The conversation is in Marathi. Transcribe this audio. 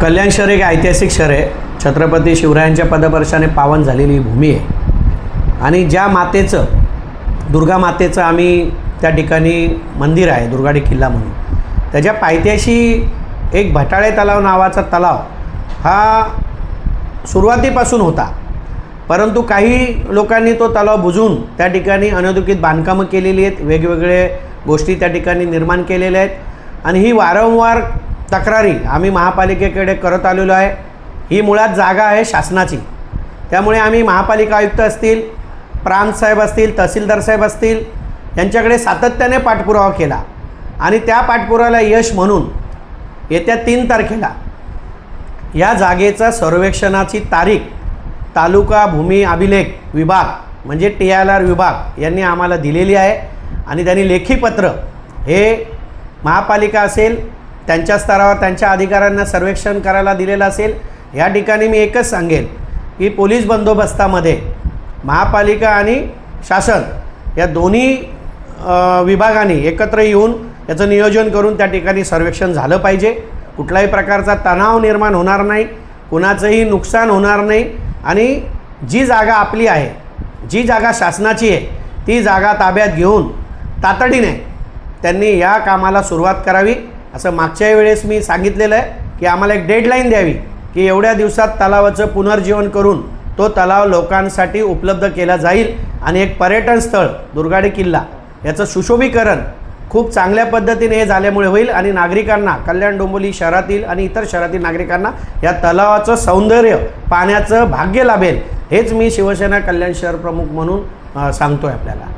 कल्याण शहर एक ऐतिहासिक शहर आहे. छत्रपती शिवरायांच्या पदस्पर्शाने पावन झालेली भूमी आहे आणि ज्या मातेचं दुर्गा मातेचं आम्ही त्या ठिकाणी मंदिर आहे दुर्गाडी किल्ला म्हणून, त्याच्या पायथ्याशी एक भटाळे तलाव नावाचा तलाव हा सुरुवातीपासून होता, परंतु काही लोकांनी तो तलाव बुजवून त्या ठिकाणी अनधिकृत बांधकामं केलेली आहेत, वेगवेगळे गोष्टी त्या ठिकाणी निर्माण केलेल्या आहेत आणि ही वारंवार तक्रारी आम्ही महापालिकेकडे करत आलेलो आहे. ही मुळात जागा आहे शासनाची, त्यामुळे आम्ही महापालिका आयुक्त असतील, प्रांत साहेब असतील, तहसीलदार साहेब असतील यांच्याकडे सातत्याने पाठपुरावा केला आणि त्या पाठपुराव्याला यश म्हणून येत्या 3 तारखेला या जागेचा सर्वेक्षणाची तारीख तालुका भूमी अभिलेख विभाग म्हणजे TILR विभाग यांनी आम्हाला दिलेली आहे आणि त्यांनी लेखी पत्र हे महापालिका असेल त्यांच्या स्तरावर त्यांच्या अधिकाऱ्यांना सर्वेक्षण करायला दिलेलं असेल. या ठिकाणी मी एकच सांगेन की पोलीस बंदोबस्तामध्ये महापालिका आणि शासन या दोन्ही विभागांनी एकत्र येऊन याचं नियोजन करून त्या ठिकाणी सर्वेक्षण झालं पाहिजे. कुठल्याही प्रकारचा तणाव निर्माण होणार नाही, कुणाचंही नुकसान होणार नाही आणि जी जागा आपली आहे, जी जागा शासनाची आहे ती जागा ताब्यात घेऊन तातडीने त्यांनी या कामाला सुरुवात करावी. असं मागच्या वेळेस मी सांगितलेलं आहे की आम्हाला एक डेडलाईन द्यावी की एवढ्या दिवसात तलावाचं पुनर्जीवन करून तो तलाव लोकांसाठी उपलब्ध केला जाईल आणि एक पर्यटन स्थळ दुर्गाडी किल्ला याचं सुशोभीकरण खूप चांगल्या पद्धतीने हे झाल्यामुळे होईल आणि नागरिकांना, कल्याण डोंबिवली शहरातील आणि इतर शहरातील नागरिकांना या तलावाचं सौंदर्य पाहण्याचं भाग्य लाभेल. हेच मी शिवसेना कल्याण शहर प्रमुख म्हणून सांगतोय आपल्याला.